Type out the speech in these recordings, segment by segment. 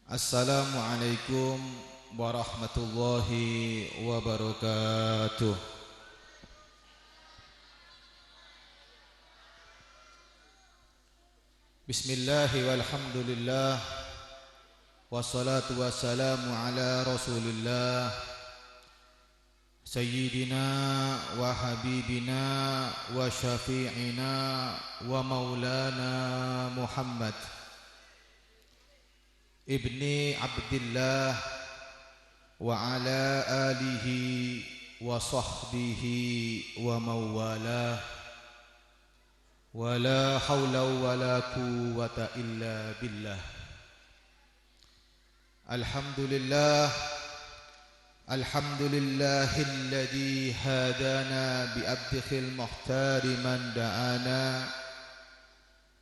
Assalamualaikum warahmatullahi wabarakatuh. Bismillahi walhamdulillah, wassalatu wassalamu ala rasulillah, sayyidina wa habibina wa syafi'ina wa maulana Muhammad ibni Abdillah wa ala alihi wa sahbihi wa mawalah, wa la hawla wa la quwwata illa billah. Alhamdulillah, alhamdulillahilladzi hadana bi abdikhil muhtari man da'ana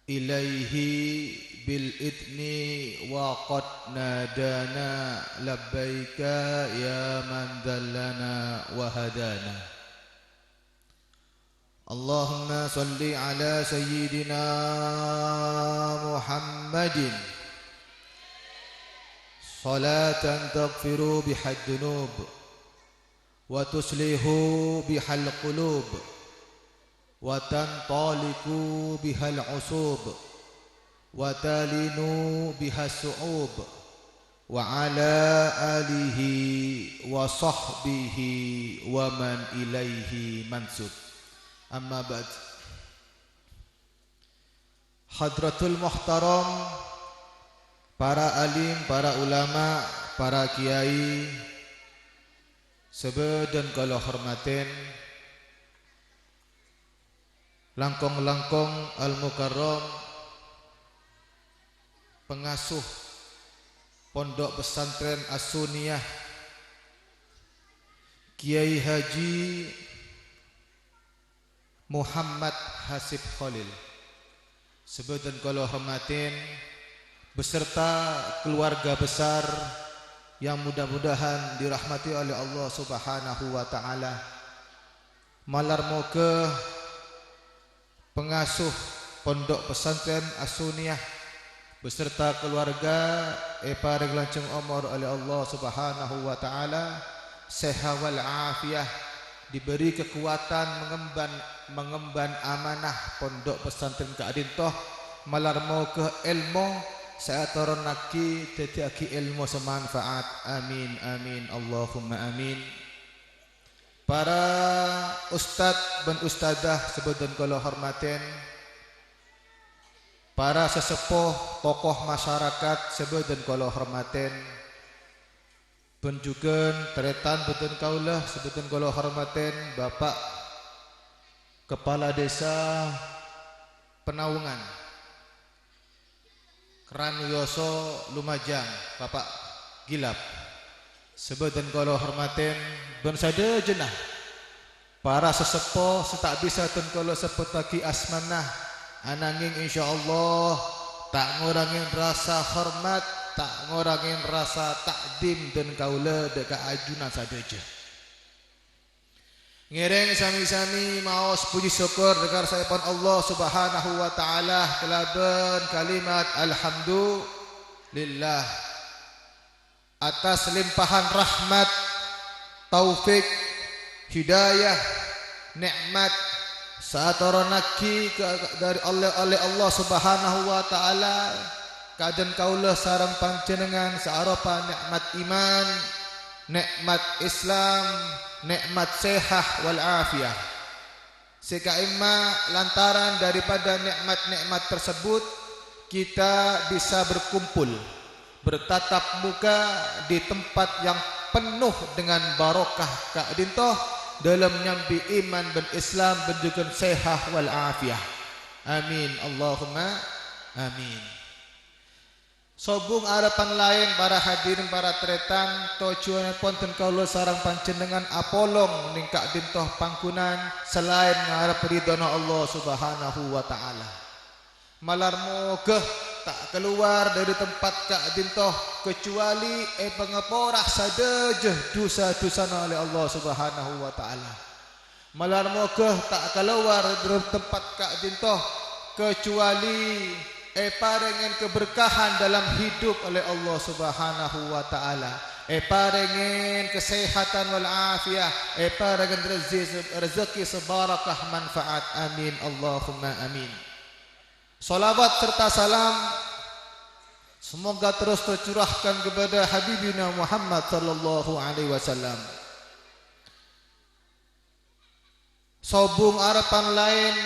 ilaihi bil idni wa qad nadana labbaika ya man dallana wa hadana. Allahumma salli ala sayyidina Muhammadin salatan taghfiru bihad dunub wa tuslihu bihal qulub wa tantaliku bihal usub wa talinu bihas su'ub wa ala alihi wa sahbihi wa man ilaihi mansub. Amma ba'd. Hadratul muhtaram, para alim, para ulama, para kiai, sebedan kalau hormatin langkong-langkong al-mukarram, pengasuh Pondok Pesantren As-Sunniyah Kiai Haji Muhammad Hasib Khalil, sebedan kalau hormatin beserta keluarga besar yang mudah-mudahan dirahmati oleh Allah Subhanahu wa taala. Malar moga pengasuh Pondok Pesantren As-Sunniyah beserta keluarga pareng lancung umur oleh Allah Subhanahu wa taala, sehat wal afiah, diberi kekuatan mengemban amanah Pondok Pesantren Ka'dintoh, malar moga ilmu saatoron naki tetiaki ilmu semanfaat. Amin amin Allahumma amin. Para ustadz dan ustadzah sebedan kalau hormatin, para sesepuh tokoh masyarakat sebedan kalau hormatin, penjugan teretan beten kaulah sebedan kalau hormatin, Bapak Kepala Desa Penaungan Kranuyoso Lumajang, Bapak Gilap, sebedan kalau hormatin, ben sada jenah para sesepuh setak bisa ten kalau sepet lagi asmanah ananging insyaallah tak ngurangin rasa hormat, tak ngurangin rasa takdim dan kaula dekat ajunan sadeja. Ngereng sami-sami maos puji syukur dekat saipun Allah Subhanahu wa taala kelaban kalimat alhamdulillah atas limpahan rahmat, taufik, hidayah, nikmat saatoronaki dari oleh Allah Subhanahu wa taala. Kaden kaula sareng panjenengan searopa nikmat iman, nikmat Islam, nikmat sehat wal afiah. Sekaima lantaran daripada nikmat-nikmat tersebut kita bisa berkumpul, bertatap muka di tempat yang penuh dengan barokah Ka'dintoh dalam nyambi iman dan Islam dan juga sehat wal afiah. Amin Allahumma amin. Sobung harapan lain para hadirin para tretan tujuan ponten kaula sareng panjenengan apolong ning Ka'dintoh pangkunan selain ngarep ridhona Allah Subhanahu wa taala. Malar moga tak keluar dari tempat Ka'dintoh kecuali pengeporah sadeja dosa-dosana oleh Allah Subhanahu wa taala. Malar moga tak keluar dari tempat Ka'dintoh kecuali paringen keberkahan dalam hidup oleh Allah Subhanahu wa taala. Paringen kesehatan wal afiah, paringen rezeki sebarakah manfaat. Amin Allahumma amin. Salawat serta salam semoga terus tercurahkan kepada Habibina Muhammad sallallahu alaihi wasallam. Sobung harapan lain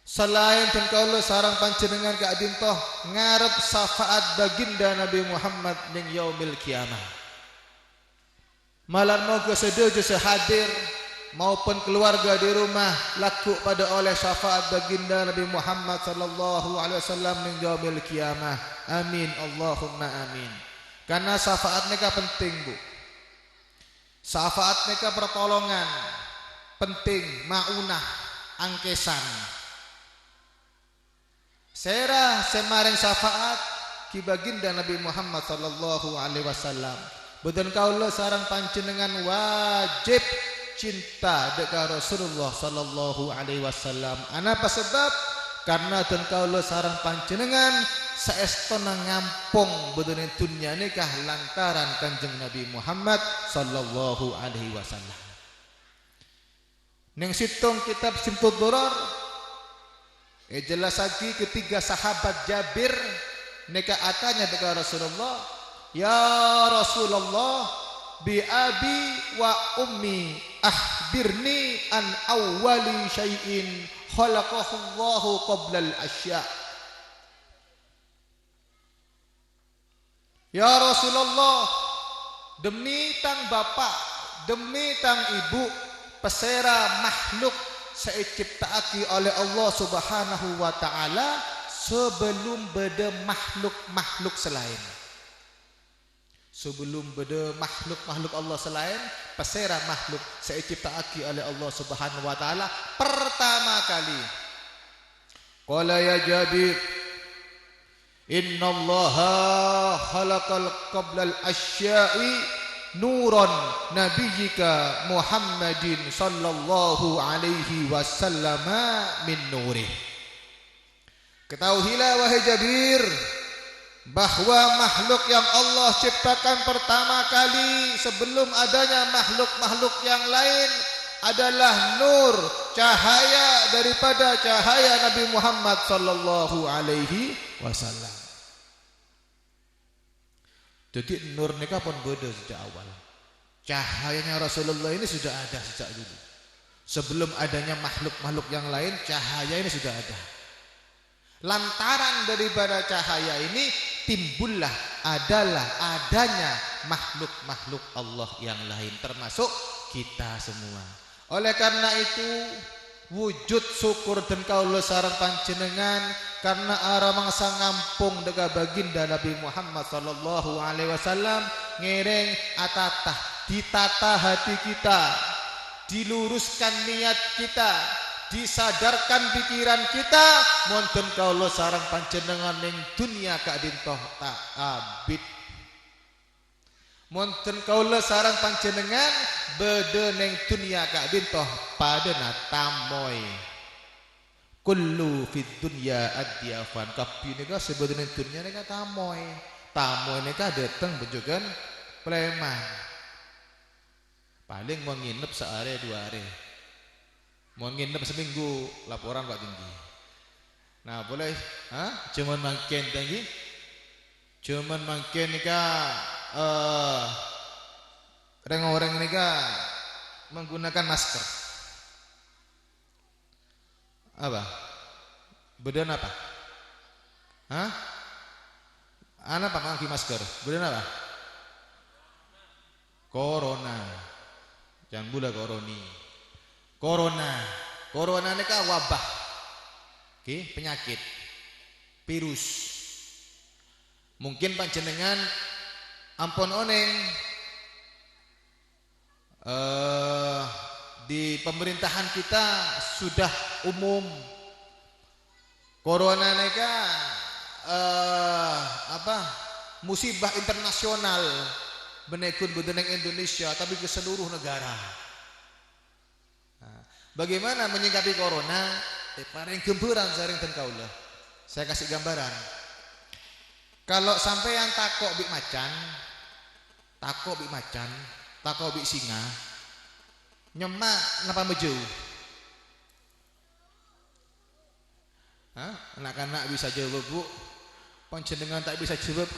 selain dan kaulah sarang panjenengan ke adintoh ngarep syafaat baginda Nabi Muhammad ning yaumil kiamah. Malam moga sedojo sehadir maupun keluarga di rumah laku pada oleh syafaat baginda Nabi Muhammad sallallahu alaihi wasallam ning yaumil kiamah. Amin Allahumma amin. Karena syafaat mereka penting, Bu. Syafaat mereka pertolongan penting, maunah, angkesan. Serah semaring syafaat ki baginda Nabi Muhammad sallallahu alaihi wasallam. Boten kaula sareng panjenengan wajib cinta dekat Rasulullah sallallahu alaihi wasallam. Anapa sebab? Karena den kaula sareng panjenengan saestona ngampung boten dunya nikah lantaran Kanjeng Nabi Muhammad sallallahu alaihi wasallam. Ning situng kitab Simtud Durar jelas lagi ketiga sahabat Jabir neka atanya dekat Rasulullah, ya Rasulullah, bi abi wa ummi akhbirni an awwali syai'in khalaqahu Allahu qabla al-asya. Ya Rasulullah, demi tang bapak, demi tang ibu, pesera makhluk seiciptaaki oleh Allah Subhanahu wa taala sebelum beda makhluk-makhluk selain. Sebelum beda makhluk-makhluk Allah selain, pesera makhluk seiciptaaki oleh Allah Subhanahu wa taala pertama kali. Qala ya Jabir, innallaha khalaqal qablal asya'i nuran nabiyyika Muhammadin sallallahu alaihi wasallam min nurih. Ketahuilah wahai Jabir bahwa makhluk yang Allah ciptakan pertama kali sebelum adanya makhluk-makhluk yang lain adalah nur, cahaya daripada cahaya Nabi Muhammad sallallahu alaihi wasallam. Jadi nur nikah pun beda sejak awal. Cahayanya Rasulullah ini sudah ada sejak dulu. Sebelum adanya makhluk-makhluk yang lain, cahaya ini sudah ada. Lantaran daripada cahaya ini timbullah adalah adanya makhluk-makhluk Allah yang lain termasuk kita semua. Oleh karena itu wujud syukur dan kaula sareng panjenengan karena ara mangsa ngampung deka baginda Nabi Muhammad sallallahu alaihi wasallam ngereng atatah ditata hati kita, diluruskan niat kita, disadarkan pikiran kita monten kaula sareng panjenengan ning dunia kadintoh tak abid. Monten kaula sareng panjenengan bede ning dunia kadintoh padana tamoy. Kullu fid dunya adyafan, kabeh nika sebetulnya dunia nika tamoy. Tamoy nika dateng bejogan preman. Paling mau nginep sehari 2 hari. Mau nginep seminggu laporan Pak Tinggi. Nah, boleh? Cuman makin tinggi. Cuman makin nika orang-orang nika menggunakan masker. Apa? Bedan apa? Anak apa pakai masker? Bedan apa? Corona. Jangan bula koroni. Corona ini kan wabah. Oke, penyakit. Virus. Mungkin panjenengan ampun oneng di pemerintahan kita sudah umum corona neka musibah internasional benekun budeneng Indonesia tapi ke seluruh negara. Bagaimana menyikapi corona? Paling gemburan saring ten kaula. Saya kasih gambaran. Kalau sampeyan takok bik macan, takok bik singa, nyemak napa meju? Hah? Anak-anak bisa jawab, Bu. Panjenengan tak bisa jawab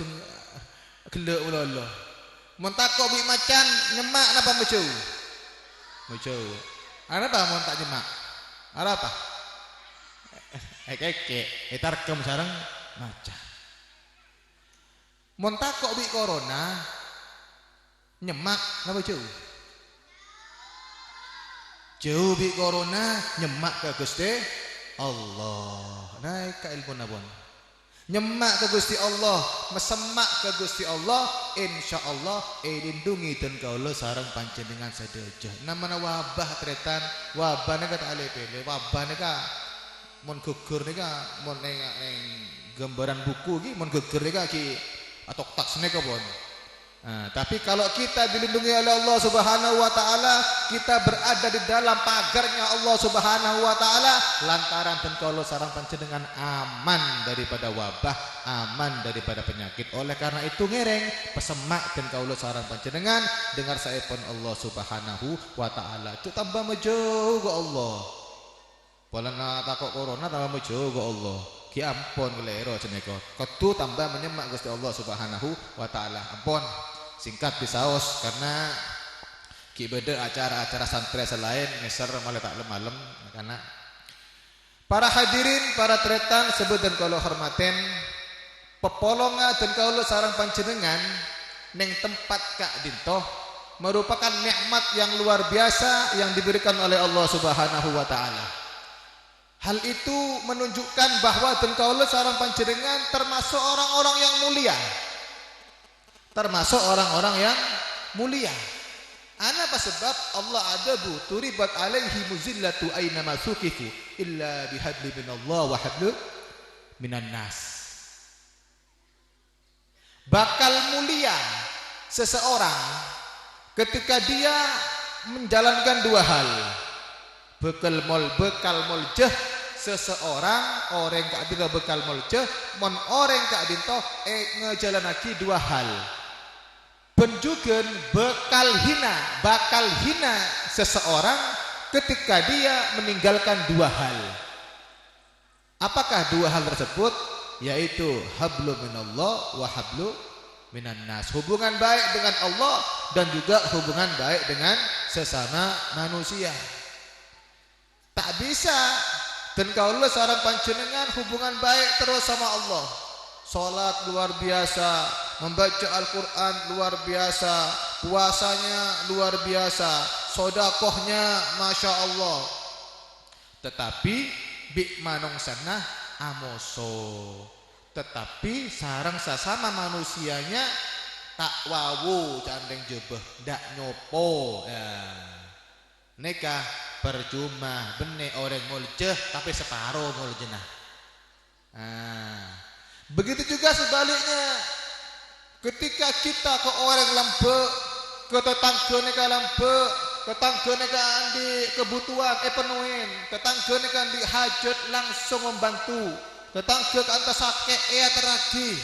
gelek ulala. Mun takok bik macan, nyemak napa meju? Meju. Ana apa mun tak nyemak? Ara apa? Tarkem sareng macan. Mun takok bik corona, nyemak napa jauh? Jauh bik corona, nyemak ke Gusti Allah. Naik ke ilmu nabon. Nyemak ke Gusti Allah, mesemak ke Gusti Allah, insyaallah lindungi dan kaula sareng panjenengan sadaya. Namanya wabah tretan, wabah nika tak ale-ale, wabah nika mun gugur nika mun ning gambaran buku iki mun gugur nika ki atau tak seneka pun. Nah, tapi kalau kita dilindungi oleh Allah Subhanahu wa taala, kita berada di dalam pagarnya Allah Subhanahu wa taala, lantaran dan kalau sareng panjenengan aman daripada wabah, aman daripada penyakit. Oleh karena itu ngereng pesemak dan kaula sareng panjenengan dengar saepun Allah Subhanahu wa taala. Cuk tambah mejo go Allah. Polana takok corona tambah mejo go Allah. Ki ampun kelero ceneka. Kudu tambah menyemak Gusti Allah Subhanahu wa taala. Ampun. Singkat disaos karena ki beda acara-acara santri selain ngeser malah tak malam karena para hadirin, para tretan sebut dan kalau hormaten pepolonga dan kalau sarang panjenengan neng tempat Kak Dintoh merupakan nikmat yang luar biasa yang diberikan oleh Allah Subhanahu wa taala. Hal itu menunjukkan bahwa dan kaula sareng panjenengan termasuk orang-orang yang mulia. Termasuk orang-orang yang mulia. Ana sebab Allah adabu turibat alaihi muzillatu aina masukifu illa bihadli minallah wa hadlu minan nas. Bakal mulia seseorang ketika dia menjalankan dua hal. Bekal moljeh seseorang orang kak dinto bekal moljeh mon orang kak dinto ngejalanaki dua hal. Penjugen bakal hina seseorang ketika dia meninggalkan dua hal. Apakah dua hal tersebut? Yaitu hablu minallah wa hablu minan nas. Hubungan baik dengan Allah dan juga hubungan baik dengan sesama manusia. Tak bisa dan kaula sareng panjenengan hubungan baik terus sama Allah. Salat luar biasa, membaca Al-Qur'an luar biasa, puasanya luar biasa, sedekahnya Masya Allah. Tetapi bik manungsanah amoso. Tetapi sareng sesama manusianya tak wawu candeng jebeh, ndak nyopo. Nikah percuma benih orang muljeh tapi separuh muljenah. Begitu juga sebaliknya ketika kita ke orang lembek, ke tetanggane ka lembek, tetanggane ka andi kebutuhan penuhin, tetanggane ka andi hajat langsung membantu, tetangga ka anta sakit teragi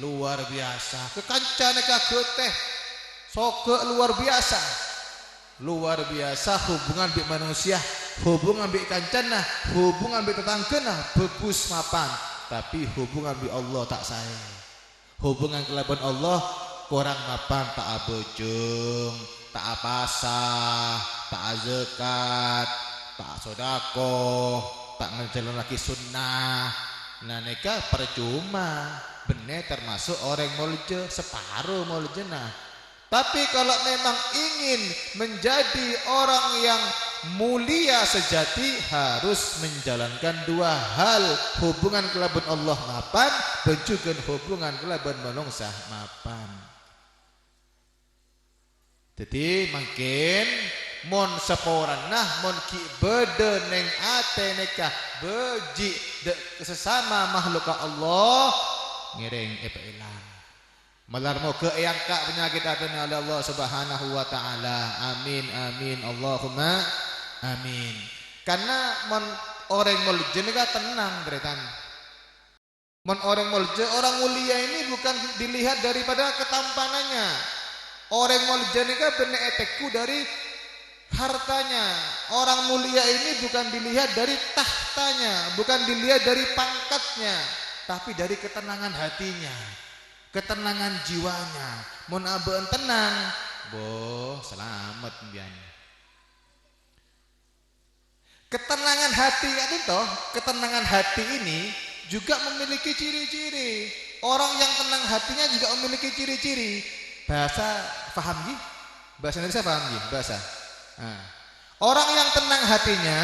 luar biasa, kekancane ka geteh soge luar biasa. Luar biasa hubungan bik manusia, hubungan bik kancana, hubungan bik tetanggana bebus mapan. Tapi hubungan bik Allah tak saya. Hubungan kelaban Allah kurang mapan tak abojong, tak apasah, tak zakat, tak sodako, tak ngejalan lagi sunnah. Nah neka percuma. Bener termasuk orang mulje separuh muljenah. Tapi kalau memang ingin menjadi orang yang mulia sejati harus menjalankan dua hal, hubungan kelaban Allah mapan dan juga hubungan kelaban manungsa mapan. Jadi mungkin mon seporanah mon ki bede neng ate nekah beji sesama makhluk Allah ngiring ilang. Malar moga eyangka penyakit atena oleh Allah Subhanahu wa taala. Amin amin Allahumma amin. Karena orang muljen tenang beretan. Mon orang mulja, orang mulia ini bukan dilihat daripada ketampanannya. Orang mulja ini kan bener etekku dari hartanya. Orang mulia ini bukan dilihat dari tahtanya, bukan dilihat dari pangkatnya, tapi dari ketenangan hatinya, ketenangan jiwanya. Mun abeun tenang, boh selamat mbian. Ketenangan hati kan itu, ketenangan hati ini juga memiliki ciri-ciri. Orang yang tenang hatinya juga memiliki ciri-ciri. Bahasa paham Ji? Bahasa Indonesia paham Ji? Bahasa. Nah, orang yang tenang hatinya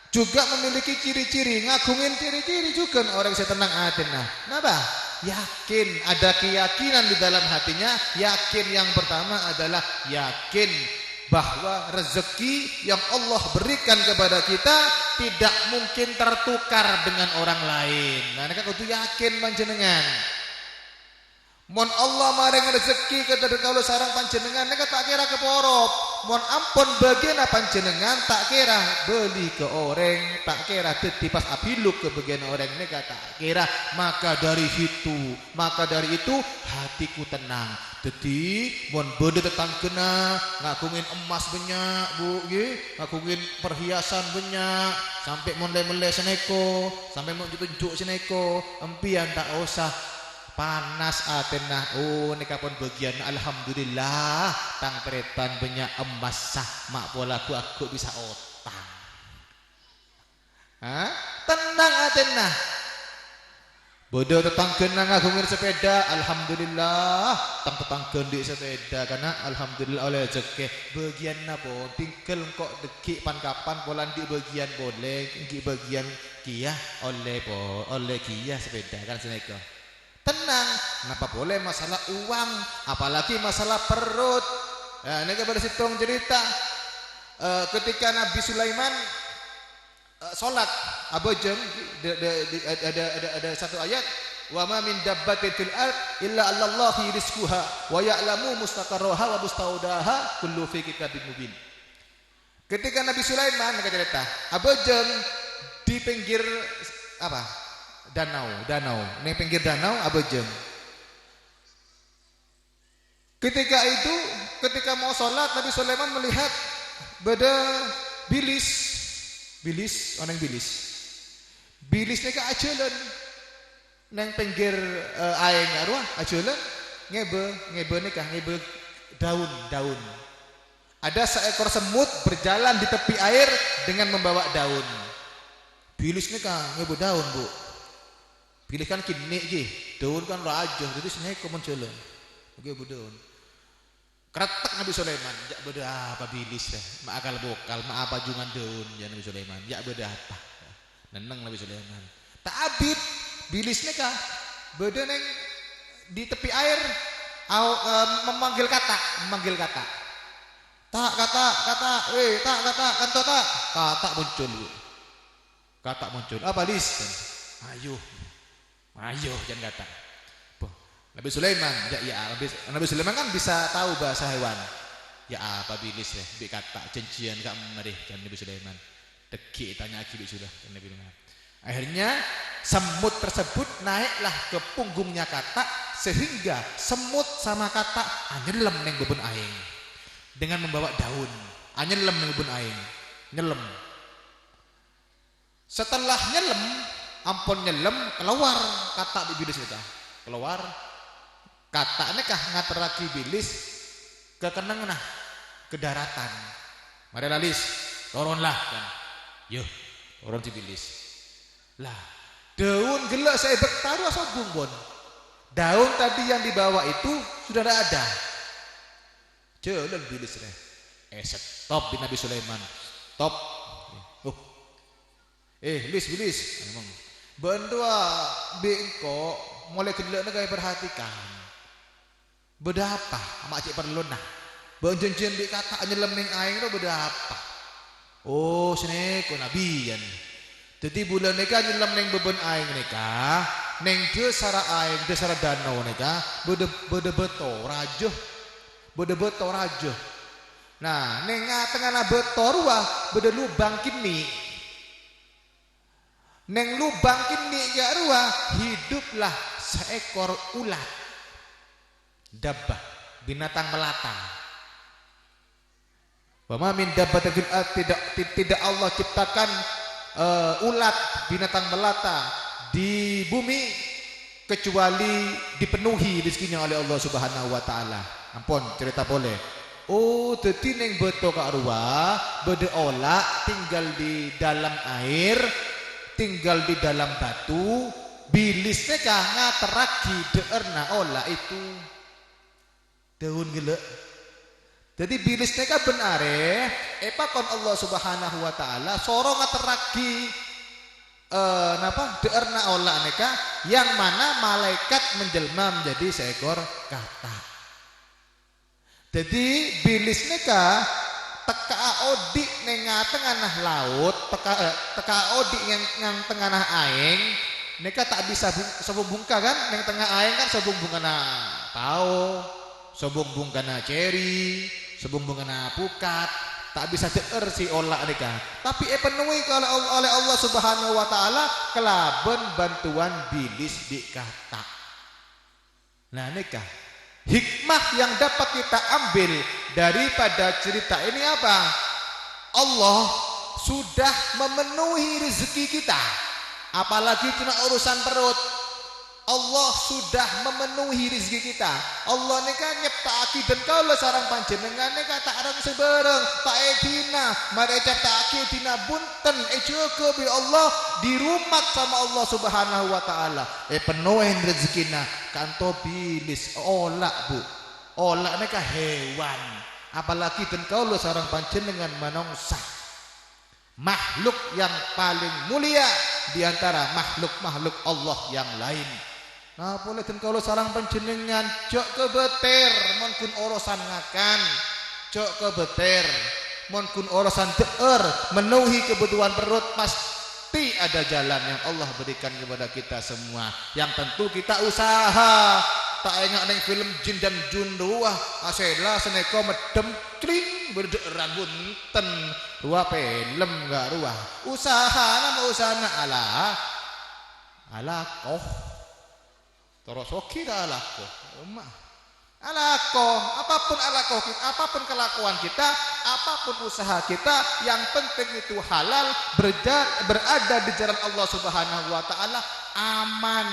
juga memiliki ciri-ciri, ngagungin ciri-ciri juga orang yang tenang hatinya. Kenapa? Yakin, ada keyakinan di dalam hatinya. Yakin yang pertama adalah yakin bahwa rezeki yang Allah berikan kepada kita tidak mungkin tertukar dengan orang lain. Nah, ini kan kudu yakin panjenengan. Mon Allah maring rezeki kepada kalau sarang panjenengan nek tak kira keporop. Mon ampun bagian panjenengan tak kira beli ke orang, tak kira dadi pas abiluk ke bagian orang nek tak kira. Maka dari itu hatiku tenang. Dadi mon bede tetanggena ngagungin emas banyak Bu nggih, ngagungin perhiasan banyak sampai mon le-mele seneko, sampai mon tunjuk seneko, empian tak usah panas atenah. Oh ini kapan bagian alhamdulillah tang tretan banyak emas sah mak polaku aku bisa otang. Hah? Tenang atenah. Bodoh tetangga ngagungin sepeda, alhamdulillah tang tetangga di sepeda karena alhamdulillah oleh rezeki bagian napa tinggal kok dekik pan kapan polan di bagian boleh di bagian kia oleh kia sepeda kan seneka. Tenang, kenapa boleh masalah uang, apalagi masalah perut. Nah, ini kepada situng cerita ketika Nabi Sulaiman sholat abojeng ada satu ayat wa ma min dabbatin fil ard illa allallahi rizquha wa ya'lamu mustaqarraha wa mustaudaha kullu fi kitabim mubin. Ketika Nabi Sulaiman cerita abojeng di pinggir apa? Danau, ning pinggir danau abojeng. Ketika mau sholat Nabi Sulaiman melihat beda bilis bilisnya ke ajelan neng pinggir air arwah ajelan ngebe daun. Ada seekor semut berjalan di tepi air dengan membawa daun. Bilisnya kan ngebe daun Bu. Pilih kan kini je, daun kan raja, jadi sebenarnya kemunculan. Oke daun. Keretak Nabi Sulaiman, jak beda apa bilis deh, mak akal bokal, mak apa jungan daun ya Nabi Sulaiman, jak beda apa, neneng Nabi Sulaiman. Tak abid, bilisnya kah, beda neng di tepi air, memanggil kata, tak kata, kata muncul Bu, kata muncul, apa lis, ayo jangan kata. Nabi Sulaiman, Nabi Sulaiman kan bisa tahu bahasa hewan. Ya apa bilis ya, bi kata janjian kak merih kan Nabi Sulaiman. Deki tanya akibat sudah kan Nabi Sulaiman. Akhirnya semut tersebut naiklah ke punggungnya kata sehingga semut sama kata nyelam neng bebun aing dengan membawa daun. Nyelam neng bebun aing, nyelam. Setelah nyelam, ampun nyelam keluar kata bilis kita keluar. Kata nekah ngateraki bilis ke kenang nah ke daratan. Mari lalis turunlah kan. Yo turun si bilis. Lah daun gelak saya bertaruh sobung bon. Daun tadi yang dibawa itu sudah tidak ada. Jalan bilis deh. Stop di Nabi Sulaiman. Stop. Bilis. Emang bandua bengkok mulai gelak nak perhatikan. Beda apa? Mak cik perlu nah. Benjen-jen di kata nyelam ning aing tu beda apa? Oh, sini ko nabiyan. Jadi bulan neka nyelam ning beben aing neka, ning desara aing, desara danau neka, beda beto rajo. Nah, ning tengah beto ruah beda lubang kini. Neng lubang kini gak ruah hiduplah seekor ulat. Dabbah, binatang melata. Wa ma min dabbatin fil ardh, tidak Allah ciptakan ulat binatang melata di bumi kecuali dipenuhi rezekinya oleh Allah Subhanahu wa taala. Ampun cerita boleh. Oh, dadi ning beto kak ruah, bede olak tinggal di dalam air, tinggal di dalam batu, bilisnya kah ngateraki deerna olak itu. Daun gila. Jadi bilisnya kah benare, kon Allah Subhanahu wa taala sorong ngateraki napa deerna olak neka yang mana malaikat menjelma menjadi seekor katak. Jadi bilis neka teka odik neng tengah laut, teka odik yang tengah aing, neka tak bisa sebung bungka kan, neng tengah aing kan sebung bungkana tao, sebung bungkana ceri, sebung bungkana pukat, tak bisa deer si olak neka. Tapi penuhi oleh Allah Subhanahu wa taala kelaben bantuan bilis di katak. Nah neka hikmah yang dapat kita ambil daripada cerita ini apa? Allah sudah memenuhi rezeki kita. Apalagi cuma urusan perut. Allah sudah memenuhi rezeki kita. Allah neka nyiptaki dan kalau sarang panjenengan neka tak arang sebereng, tak edina, mari nyiptaki dina bunten juga bi Allah dirumat sama Allah Subhanahu wa taala. Penuhin rezekina kanto bilis olak bu. Olak neka hewan. Apalagi dan kalau sarang panjenengan manungsa. Makhluk yang paling mulia di antara makhluk-makhluk Allah yang lain. Nah boleh dan kalau sarang panjenengan jok kebeter mon kun urusan ngakan, jok kebeter mon kun urusan deer menuhi kebutuhan perut, pasti ada jalan yang Allah berikan kepada kita semua. Yang tentu kita usaha. Tak ingat neng film Jin dan Jun dua asela seneko medem kling berderan bunten dua film gak ruah usaha nama usaha ala koh terus oke dah ala koh ala koh apapun kelakuan kita, apapun usaha kita, yang penting itu halal, berada di jalan Allah Subhanahu wa taala, aman.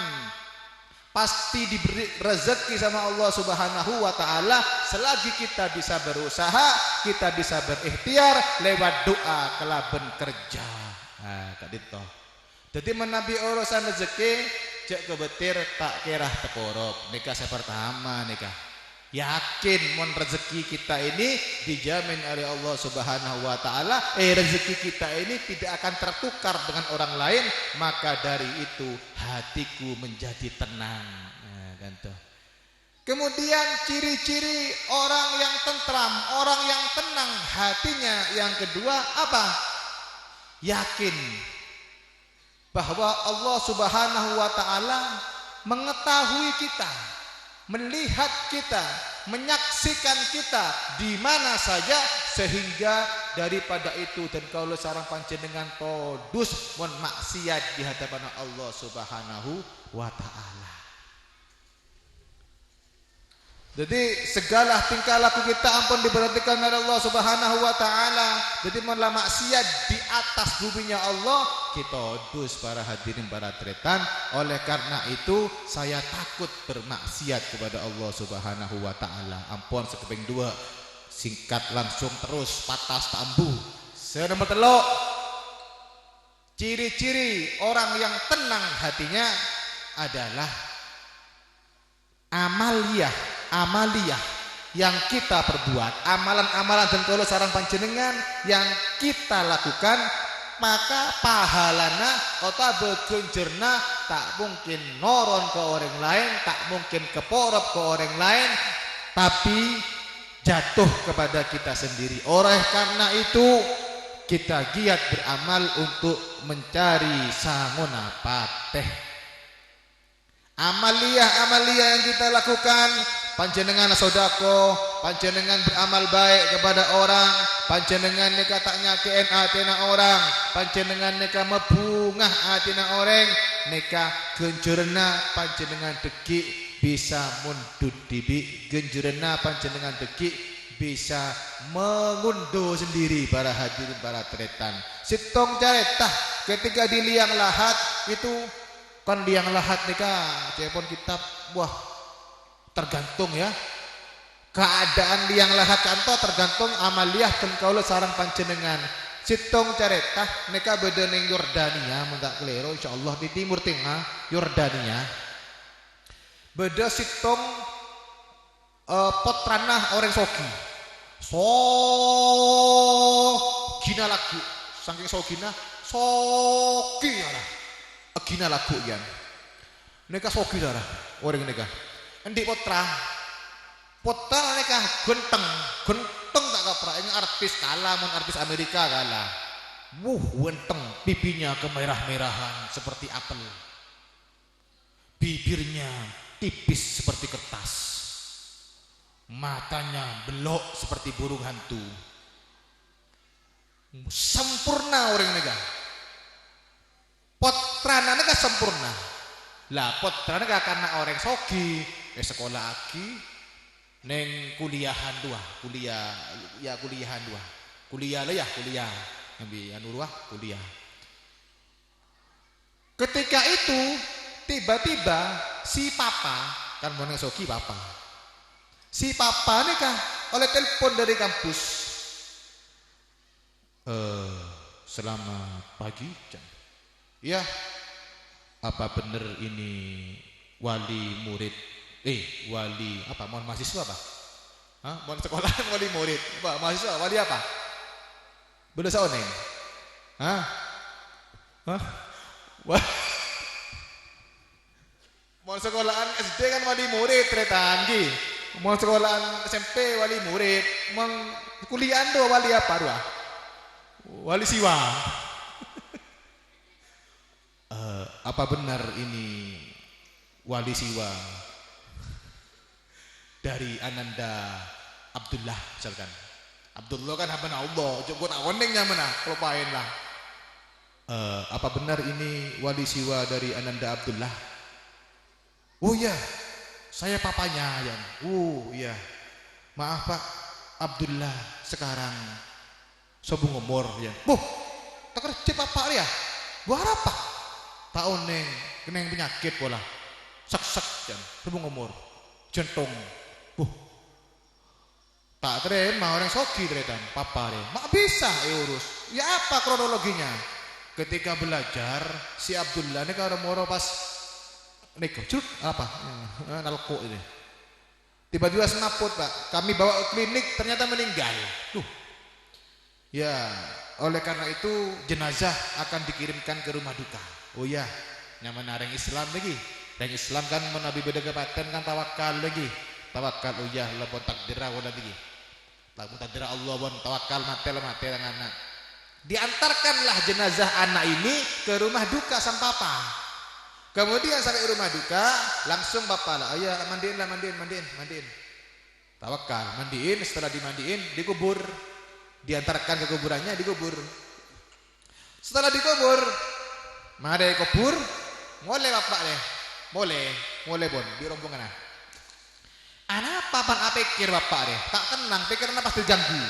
Pasti diberi rezeki sama Allah Subhanahu wa taala selagi kita bisa berusaha, kita bisa berikhtiar lewat doa kelaben kerja. Nah, Kak Dito. Jadi menabi urusan rezeki cek kebetir tak kira tekorop. Nikah saya pertama nikah. Yakin mon rezeki kita ini dijamin oleh Allah Subhanahu wa taala, rezeki kita ini tidak akan tertukar dengan orang lain, maka dari itu hatiku menjadi tenang. Nah, kan tuh. Kemudian ciri-ciri orang yang tentram, orang yang tenang hatinya yang kedua apa? Yakin bahwa Allah Subhanahu wa taala mengetahui kita, melihat kita, menyaksikan kita di mana saja, sehingga daripada itu dan kalau sarang panjenengan todus mon maksiat di hadapan Allah Subhanahu wa taala. Jadi segala tingkah laku kita ampun diperhatikan oleh Allah Subhanahu wa taala. Jadi mon maksiat di atas buminya Allah, kita dus para hadirin para tretan. Oleh karena itu saya takut bermaksiat kepada Allah Subhanahu wa taala. Ampun sekeping dua. Singkat langsung terus patas tambu. Senomor telok. Ciri-ciri orang yang tenang hatinya adalah amaliyah yang kita perbuat, amalan-amalan dan kalau sarang panjenengan yang kita lakukan, maka pahalana atau begenjerna tak mungkin noron ke orang lain, tak mungkin keporop ke orang lain, tapi jatuh kepada kita sendiri. Oleh karena itu kita giat beramal untuk mencari sanguna pateh. Amaliyah yang kita lakukan panjenengan sedekah, panjenengan beramal baik kepada orang, panjenengan nika tak nyakein atina orang, panjenengan nika mebungah atina orang, nika genjurna panjenengan deki bisa mundut dibi, genjurna panjenengan deki bisa mengunduh sendiri para hadirin para tretan. Sitong caretah ketika di liang lahat itu kan liang lahat nika cepon kitab wah tergantung ya keadaan liang lahat kanto tergantung amaliyah dan kaula sarang panjenengan. Sitong caretah nika beda ning Yordania mun tak kelero insyaallah di timur tengah Yordania. Beda sitong potranah orang sogi. Gina lagu saking sogina sogi lah. Gina lagu yan. Neka sogi darah orang neka. Endi potra neka genteng tak kapra ini artis kalah mun artis Amerika kalah. Genteng pipinya kemerah-merahan seperti apel. Bibirnya tipis seperti kertas. Matanya belok seperti burung hantu. Sempurna orang nega. Potrana nega sempurna. Lah potrana nega karena orang sogi sekolah aki neng kuliahan dua kuliah ambil anu kuliah. Ketika itu tiba-tiba si papa kan mau sogi papa. Si papa nih kah oleh telepon dari kampus. Selamat pagi, Cang. Ya, apa bener ini wali murid? Wali apa? Mohon mahasiswa apa? Hah? Mohon sekolah wali murid? Apa? Mahasiswa wali apa? Beda saoneng? Hah? Mohon sekolahan SD kan wali murid tretan ki. Mau sekolahan SMP wali murid, mau kuliah do wali apa dua? Wali siwa. Apa benar ini wali siwa dari Ananda Abdullah misalkan? Abdullah kan hamba Allah, joko tak onengnya mana? Kelupain lah. Apa benar ini wali siwa dari Ananda Abdullah? Oh iya. Saya papanya ya. Iya. Maaf Pak Abdullah sekarang sobung umur ya. Tak kerja papa ya. Gua apa? Tahun neng kena penyakit bola. Sek ya. Sobung umur. Jantung. Tak terima orang sogi teretan papa deh. Mak bisa urus. Ya apa kronologinya? Ketika belajar si Abdullah ini kalau moro pas Neko, cuk apa? Nalko ini. Tiba-tiba snaput Pak. Kami bawa ke klinik ternyata meninggal. Ya, oleh karena itu jenazah akan dikirimkan ke rumah duka. Oh ya, nyaman orang Islam lagi. Orang Islam kan menabi beda kepaten kan tawakal lagi. Tawakal oh ya, lebon takdira wala lagi. Lebon takdira Allah bon tawakal mate anak. Diantarkanlah jenazah anak ini ke rumah duka sang papa. Kemudian sampai rumah duka langsung bapak lah, ayah mandiin. Tawakal, mandiin, setelah dimandiin dikubur, diantarkan ke kuburannya dikubur. Setelah dikubur, mari kubur, mulai bapak deh, mulai bon, di rombongan. Anak apa pikir bapak deh, tak tenang, pikiran pasti terganggu.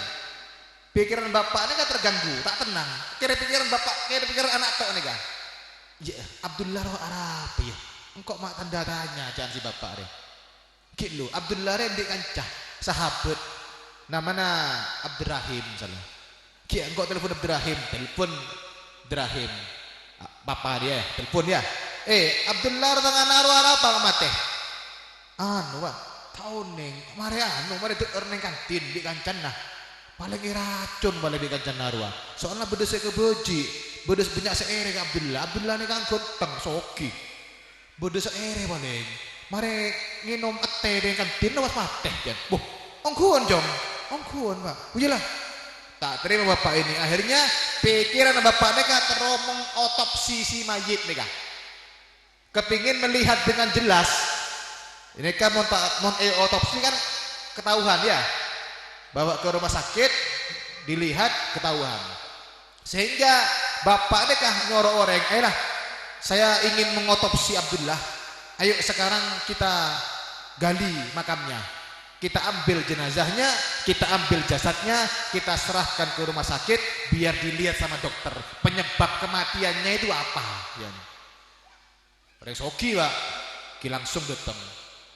Pikiran bapak ini kan terganggu, tak tenang. Pikiran bapak, pikiran anak tok nih kan. Ya, Abdullah roh Arab ya. Engkau mak tanda tanya jangan si bapak deh. Gitu, Abdullah rendik kancah sahabat namanya Abdurrahim misalnya. Ki engkau telepon Abdurrahim, telepon Abdurrahim. Bapak dia, telepon ya. Abdullah tangan naruh apa mate? Anu Pak, tahun neng, mari tuh neng kantin di kancan nah. Paling racun balik di kancan naruh. Soalnya beda saya keboji. Bedes banyak seere ke Abdullah ini kan goteng soki. Bedes seere paling. Mari nginom ate dengan kantin was mateh kan. Ongkuan jong. Ongkuan Pak. Uyalah. Tak terima bapak ini. Akhirnya pikiran bapak ini kan teromong otopsi si mayit nih kan. Kepingin melihat dengan jelas Ini kan mon otopsi kan ketahuan ya. Bawa ke rumah sakit, dilihat ketahuan. Sehingga bapak dekah nyuruh orang, ayolah saya ingin mengotopsi Abdullah. Ayo sekarang kita gali makamnya. Kita ambil jenazahnya, kita ambil jasadnya, kita serahkan ke rumah sakit biar dilihat sama dokter penyebab kematiannya itu apa. Ya. Resoki pak, ki langsung datang.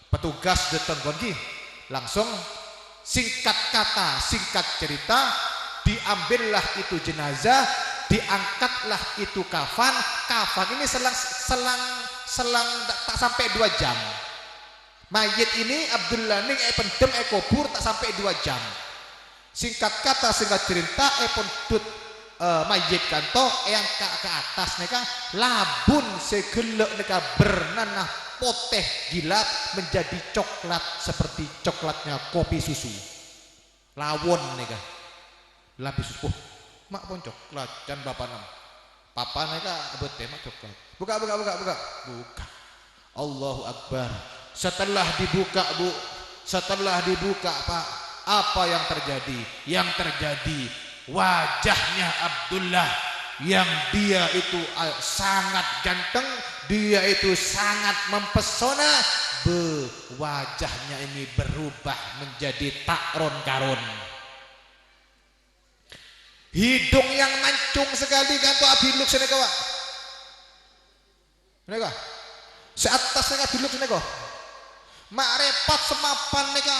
Petugas datang konki, langsung singkat kata, singkat cerita, diambillah itu jenazah, diangkatlah itu kafan. Kafan ini selang tak sampai 2 jam. Mayit ini Abdullah ning pendem kubur tak sampai 2 jam. Singkat kata singkat cerita pendut mayit kanto yang ke atas neka labun segelek neka bernanah poteh gilap menjadi coklat seperti coklatnya kopi susu. Lawon neka labis susu. Mak pun coklat dan bapak nam. Papa neka abet mak coklat. Buka. Allahu Akbar. Setelah dibuka bu, setelah dibuka pak, apa yang terjadi? Yang terjadi wajahnya Abdullah yang dia itu sangat ganteng, dia itu sangat mempesona, wajahnya ini berubah menjadi takron karun. Hidung yang mancung sekali kan tuh abiluk sini kau. Mereka seatas mereka abiluk sini kau. Mak repot semapan neka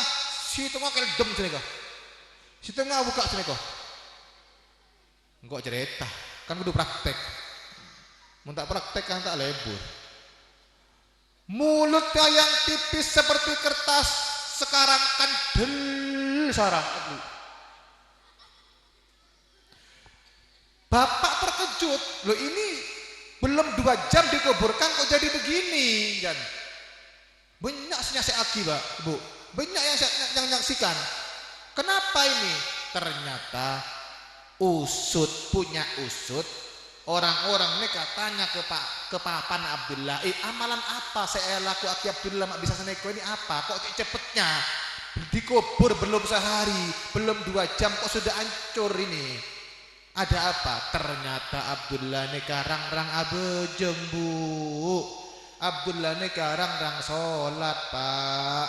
si tengah keldem sini kau. Si tengah buka sini kau. Enggak cerita, kan kudu praktek. Mun tak praktek kan tak lebur. Mulutnya yang tipis seperti kertas sekarang kan del sarang. Bapak terkejut, loh ini belum 2 jam dikuburkan kok jadi begini kan? Banyak aki pak, bu, banyak yang nyaksikan. Kenapa ini? Ternyata usut punya usut. Orang-orang ini katanya ke papan Abdullah, amalan apa saya laku aki Abdullah mak bisa seneko ini apa? Kok cepetnya dikubur belum sehari, belum 2 jam kok sudah hancur ini? Ada apa? Ternyata Abdullah ini karang-rang abejeng bu. Abdullah ini karang-rang sholat pak.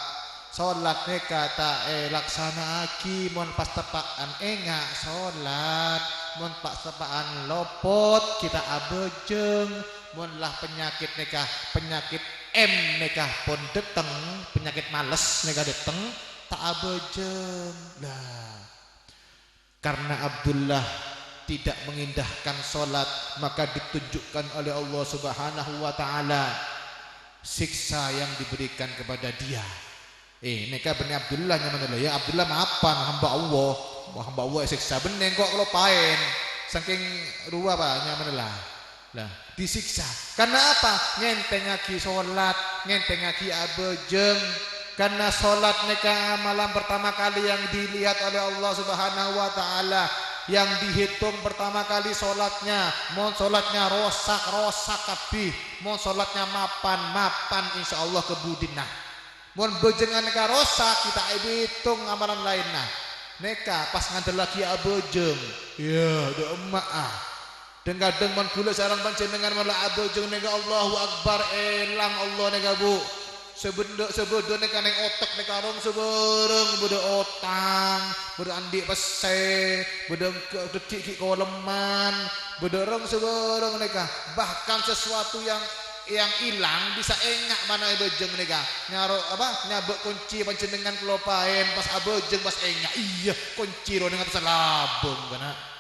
Sholat ini kata laksana aki mon pas tepaan enggak sholat. Mon pas tepaan lopot kita abejeng. Mon lah penyakit nikah, penyakit nikah pun deteng, penyakit males nikah deteng tak abejeng. Nah, karena Abdullah tidak mengindahkan sholat, maka ditunjukkan oleh Allah Subhanahu wa ta'ala siksa yang diberikan kepada dia. Neka benih Abdullah nyaman dulu ya. Abdullah maafan hamba Allah siksa benih kok kalau pain saking ruwa pak nyaman lah. Nah disiksa karena apa? Ngenteng aki sholat, ngenteng aki abejeng. Karena sholat neka malam pertama kali yang dilihat oleh Allah Subhanahu wa ta'ala, yang dihitung pertama kali sholatnya, mau sholatnya rosak kabih, mau sholatnya mapan insya Allah kebudinah. Mau bejengan neka rosak kita hitung amalan lainnya. Neka pas ngantar lagi abejeng, ya ada emak Dengar mon kula sarang panjenengan malah abejeng neka Allahu Akbar elang Allah neka bu. Sebendok neka neng otak neka rong sebereng beda otang, beda andi pese, beda detik koleman, beda rong sebereng neka. Bahkan sesuatu yang hilang bisa engak mana abejeng neka. Nyaro apa? Nyabek kunci panjenengan kelopain pas abejeng pas engak. Iya kunci ro dengan labung kana.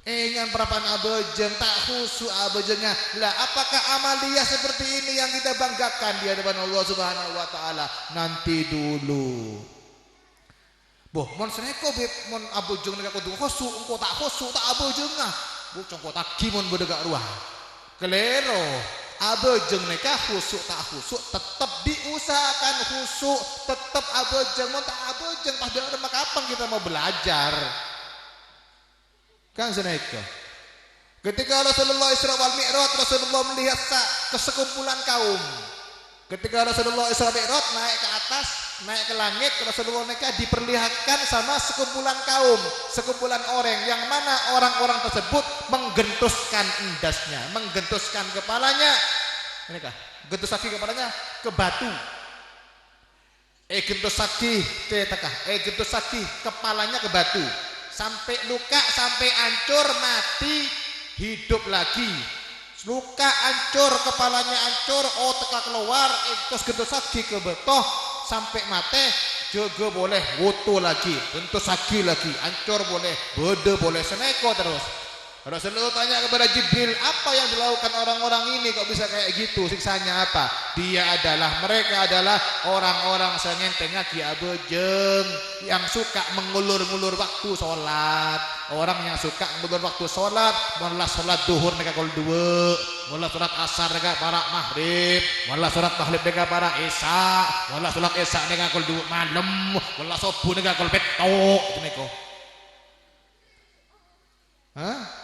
Engan perapan abejeng tak khusyuk abejengnya. Lah apakah amalia seperti ini yang kita banggakan di hadapan Allah Subhanahu wa ta'ala? Nanti dulu. Boh mon seneko beb mon abejeng nek kudu khusyuk engko tak khusyuk tak abejeng Bu congko tak kimon bodegak ruah. Kelero abejeng nek khusyuk tak khusyuk tetap diusahakan khusyuk, tetap abejeng mon tak abejeng pada kapan kita mau belajar? Kan seneka. Ketika Rasulullah Isra wal Mi'raj, Rasulullah melihat kesekumpulan kaum. Ketika Rasulullah Isra Mi'raj naik ke atas, naik ke langit, Rasulullah mereka diperlihatkan sama sekumpulan kaum, sekumpulan orang, yang mana orang-orang tersebut menggentuskan endasnya, menggentuskan kepalanya, mereka gentus kaki kepalanya ke batu. Gentus kaki gentus kaki kepalanya ke batu, sampai luka, sampai hancur, mati, hidup lagi. Luka hancur, kepalanya hancur, otak keluar, terus gentus kaki ke betoh sampai mati, juga boleh wutu lagi, gentus kaki lagi, hancur boleh, bede boleh, seneko terus. Rasulullah tanya kepada Jibril, apa yang dilakukan orang-orang ini kok bisa kayak gitu, siksanya apa? Mereka adalah orang-orang sengentengah kiabejeng yang suka mengulur-ngulur waktu sholat. Orang yang suka mengulur waktu sholat, malah sholat duhur mereka kol dua, malah sholat asar mereka para maghrib, malah sholat maghrib mereka para isya, malah sholat isya mereka kol dua malam, malah subuh mereka kol betok, itu hah?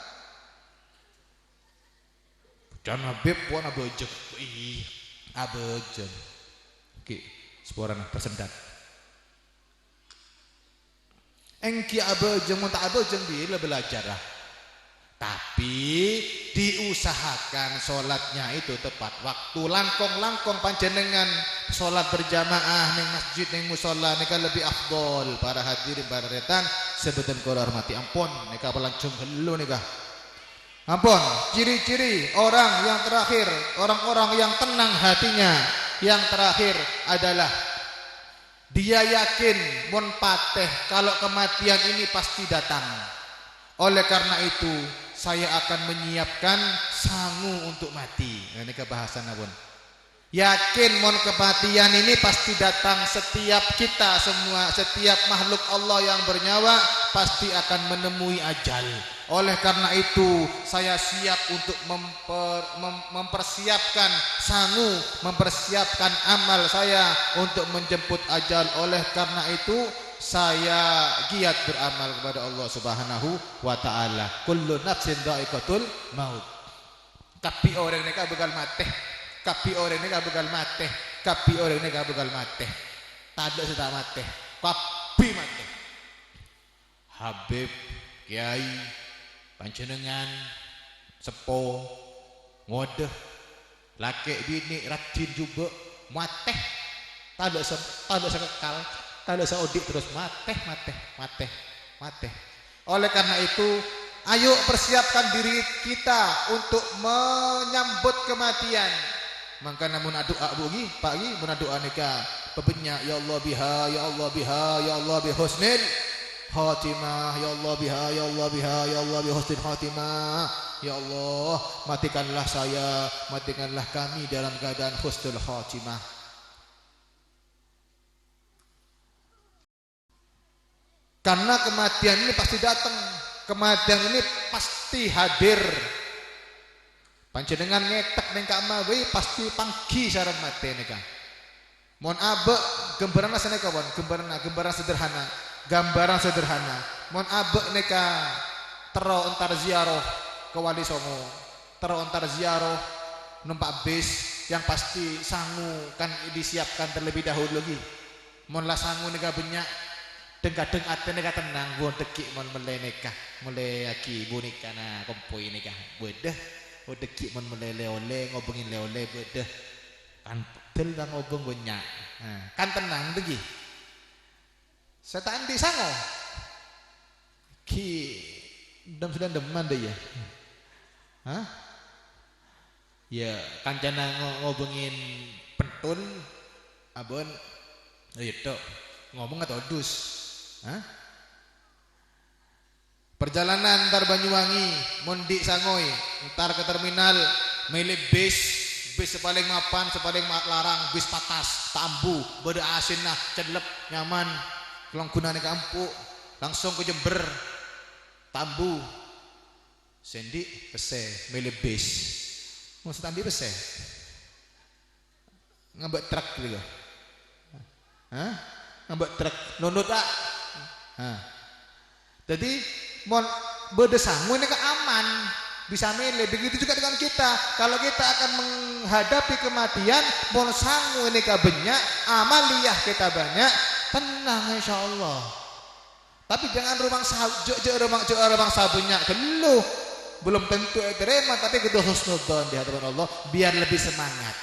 Dan Habib pun abejeng, abejeng, ki seporana tersendat. Engki abejeng, muntah abejeng bila belajar lah. Tapi diusahakan sholatnya itu tepat waktu, langkong-langkong panjenengan sholat berjamaah neng masjid neng musola neka lebih afdol. Para hadirin para retan sebetul kula hormati, ampun neka pelancung helu neka. Ampun, ciri-ciri orang yang terakhir, orang-orang yang tenang hatinya, yang terakhir adalah dia yakin mun pateh kalau kematian ini pasti datang. Oleh karena itu, saya akan menyiapkan sangu untuk mati. Ini kebahasan pun. Yakin mun kematian ini pasti datang, setiap kita semua, setiap makhluk Allah yang bernyawa pasti akan menemui ajal. Oleh karena itu saya siap untuk mempersiapkan sangu, mempersiapkan amal saya untuk menjemput ajal. Oleh karena itu saya giat beramal kepada Allah Subhanahu wa taala. Kullu nafsin dha'iqatul maut. Tapi orang ini bakal mati. Tapi orang ini bakal mati. Tapi orang ini bakal mati. Tanda sudah mati. Tapi mati. Habib, Kiai, panjenengan, sepo, ngode, laki bini, rajin juga, mati. Tanda sekekal. Kalau seodik terus mati. Oleh karena itu, ayo persiapkan diri kita untuk menyambut kematian. Maka namun doa bugi pagi doa nikah pebenya ya Allah biha ya Allah biha ya Allah bi husnil khatimah ya Allah biha ya Allah biha ya Allah bi husnil khatimah ya Allah matikanlah saya, matikanlah kami dalam keadaan husnul khatimah. Karena kematian ini pasti datang, kematian ini pasti hadir. Panjenengan ngetek ning kamar we pasti panggi saran mati nika. Mon abe gambaran asane kawan, gambaran sederhana, gambaran sederhana. Mon abe nika tero entar ziarah ke Wali Songo, tero entar ziarah numpak bis yang pasti sangu kan disiapkan terlebih dahulu lagi. Mon la sangu nika banyak deng-deng ate nika tenang gua tekik mon mulai nikah, mulai aki bunika na kompoi nikah. Bedeh dekik mon melele-ole ngobongin le-ole bedeh kan pedel dan ngobong banyak. Nah, kan tenang lagi. Setan di sango. Ki dem sudah deman deh ya. Hah? Ya kancana ngobongin pentun abon itu ngomong atau dus. Hah? Perjalanan antar Banyuwangi, Mondi Sangoy, entar ke terminal, milih bis sepaling mapan, sepaling larang, bis patas, tambu, beda asin nah, cedelep, nyaman, kelang gunane kampuk, langsung ke Jember, tambu, sendi, pese, milih bis, maksud tambi pese, ngambek truk gitu, hah? Ngambek truk, nundut tak? Jadi mon beda sangu ini ke aman, bisa milih. Begitu juga dengan kita. Kalau kita akan menghadapi kematian, mon sangu ini banyak, amaliyah kita banyak, tenang insyaallah. Tapi jangan rumang sabunya geluh. Belum tentu terima, tapi kudu husnudzon di hadapan Allah biar lebih semangat.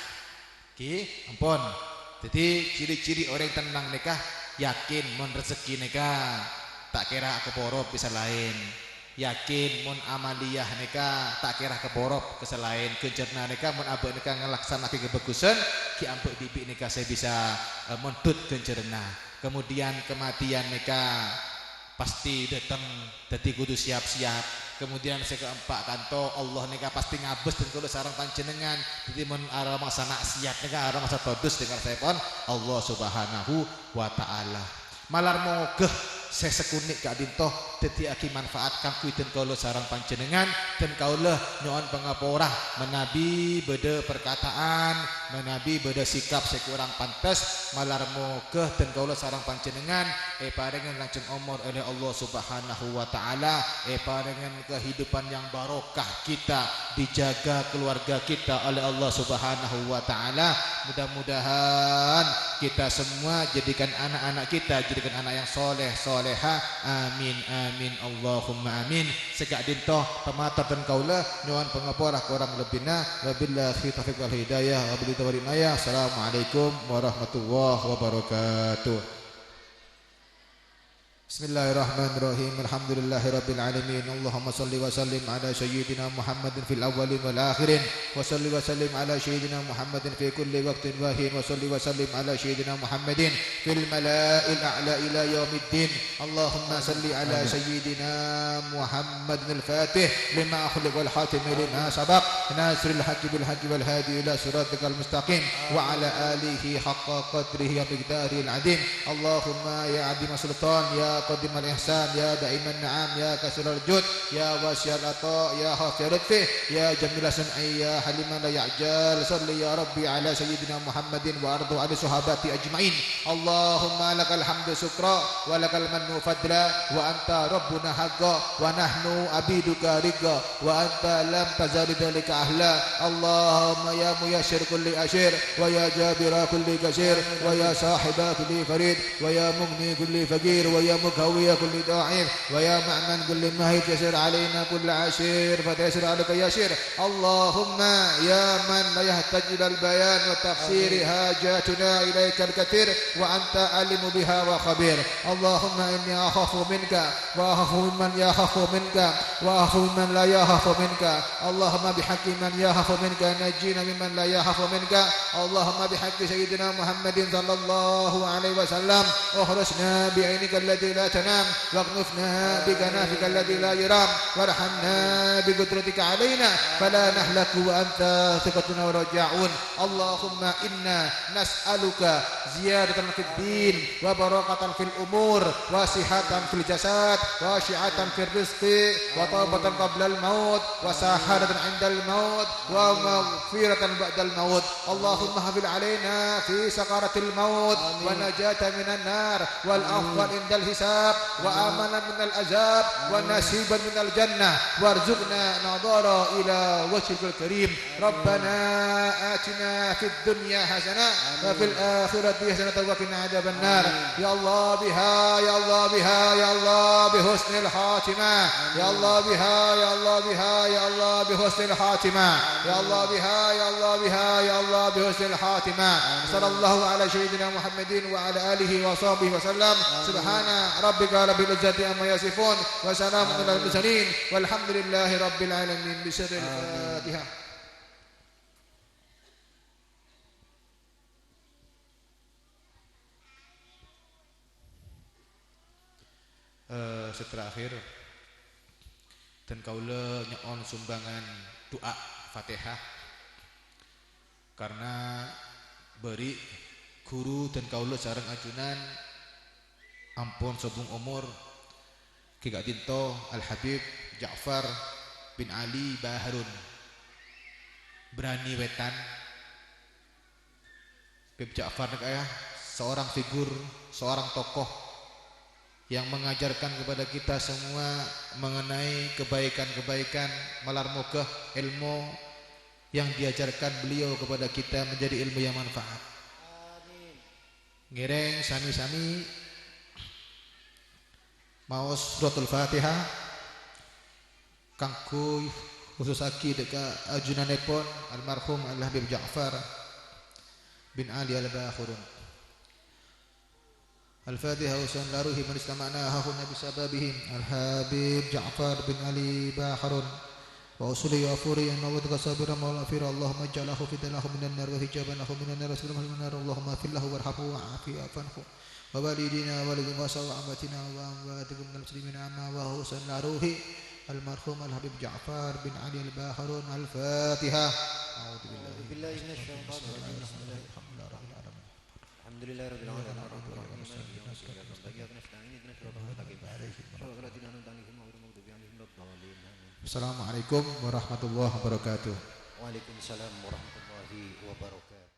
Ampun. Jadi ciri-ciri orang yang tenang nikah, yakin mon rezeki nikah, tak kira keporop bisa lain. Yakin mun amaliyah nikah, tak kira keporop keselain. Kencerna nikah mun abek nikah ngelaksanakan kebagusan, ki ampek bibi nikah saya bisa montut kencerna. Kemudian kematian nikah pasti datang, dadi kudu siap-siap. Kemudian saya keempat kanto Allah nikah pasti ngabes dan kalau sarang panjenengan. Jadi mun arah masa maksiat nikah, arah masa todus dengan saya pun Allah Subhanahu wa taala. Malar mogeh saya sekunik gak dintoh dadi aki manfaatkan kuiten kaulah sarang panjenengan dan kaulah nyoon pengaporah menabi beda perkataan, menabi beda sikap sekurang pantas. Malar mogeh dan kaulah sarang panjenengan paringan langsung umur oleh Allah Subhanahu wa taala, paringan kehidupan yang barokah, kita dijaga keluarga kita oleh Allah Subhanahu wa taala. Mudah-mudahan kita semua jadikan anak-anak kita jadikan anak yang soleh soleha, amin amin Allahumma amin. Segak dintoh pematar dan kaulah nyuan pengaporah kurang lebihna, wabillahi taufiq wal hidayah, wabillahi taufiq wal hidayah. Assalamualaikum warahmatullahi wabarakatuh. Bismillahirrahmanirrahim. Alhamdulillahirabbil alamin. Allahumma shalli wa sallim ala sayyidina Muhammadin fil awwalin wal akhirin wa shalli wa sallim ala sayyidina Muhammadin fi kulli waqtin wa hin wa shalli wa sallim ala sayyidina Muhammadin fil mala'il a'la ila yaumiddin. Allahumma shalli ala sayyidina Muhammadin al-Fatih lima akhliq wal hatim lima sabaq nasril haqqi bil haqqi wal hadi ila siratikal mustaqim wa ala alihi haqqa qadrihi wa miqdarihi al-'azim. Allahumma ya 'azim sultan ya قدم الإحسان يا دائم النعم يا كثير الجود يا واسع العطاء يا حافظ الرفق يا جميل صنعي يا حليم لا يعجل صل يا ربي على سيدنا محمد وأرض على صحابته أجمعين. اللهم لك الحمد شكرا ولك المن فضلا وأنت ربنا حقا ونحن عبيدك رقا وأنت لم تزال ذلك أهلا. اللهم يا ميسر كل أشير ويا جابر كل كثير ويا صاحب كل فريد ويا مغني كل فقير ويا مكوي كل ضعيف ويا مأمن كل مهيب يسر علينا كل عشير فتيسر عليك يسير. اللهم يا من لا يحتاج إلى البيان والتفسير حاجاتنا إليك الكثير وأنت علم بها وخبير. اللهم إني أخاف منك وأخاف ممن يخاف منك وأخاف ممن لا يخاف منك. اللهم بحق من يخاف منك نجينا ممن لا يخاف منك. اللهم بحق سيدنا محمد صلى الله عليه وسلم اخرجنا بعينك الذي لا تنام واغنفنا بكنافك الذي لا يرام وارحمنا بقدرتك علينا فلا نهلك وأنت ثقتنا ورجاعون. اللهم إنا نسألك زيادة في الدين وبركة في الأمور وصحة في الجسد وشعة في الرزق وتوبة قبل الموت وسحادة عند الموت ومغفرة بعد الموت. اللهم حفظ علينا في سكرة الموت ونجاة من النار والعفو عند الحساب وآمنا من العذاب ونصيبا من الجنة وارزقنا نظر إلى وجهك الكريم. ربنا آتنا في الدنيا حسنة وفي الآخرة حسنة وقنا عذاب النار. يا الله بها يا الله بها يا الله بحسن الخاتمة يا الله بها يا الله بها يا الله بحسن الخاتمة يا الله بها يا الله بها يا الله بحسن الخاتمة. صلى الله على سيدنا محمد وعلى آله وصحبه وسلم. سبحان ربك رب العزة عما يصفون وسلام على المرسلين والحمد لله رب العالمين. بسر الفاتحة. Terakhir dan kaula nyoon sumbangan doa Fatihah karena beri guru dan kaula sareng ajunan ampun sobung umur Ki Dinto Al Habib Ja'far bin Ali Baharun berani wetan. Habib Ja'far nekaya seorang figur, seorang tokoh yang mengajarkan kepada kita semua mengenai kebaikan-kebaikan malar mogah ilmu yang diajarkan beliau kepada kita menjadi ilmu yang manfaat. Amin. Ngereng sami-sami maos suratul Fatihah kanggo khususake dekat ajunanipun almarhum Al-Habib Ja'far bin Ali Al-Bakhurun. Al-Fatihah usan laruhi man istama'naha hunna bisababihim Al-Habib Ja'far bin Ali Baharun wa usuli wa furi an nawdaka sabiran mawla fira Allahumma ja'alahu fidalahu minan nar wa hijaban lahu minan nar wa minan nar Allahumma fillahu warhamu wa afi afanhu wa walidina wa walidin wa sawa amatina wa amwatikum minal muslimin amma wa usan laruhi almarhum Al-Habib Ja'far bin Ali Al-Baharun. Al-Fatihah. A'udzu billahi minasy syaithanir rajim. Alhamdulillahirabbil alamin arrahmanir rahim maliki yaumiddin iyyaka nasta'in ihdinas siratal mustaqim siratal ladzina an'amta 'alaihim ghairil maghdubi 'alaihim waladdallin. Assalamualaikum warahmatullahi wabarakatuh. Waalaikumsalam warahmatullahi wabarakatuh.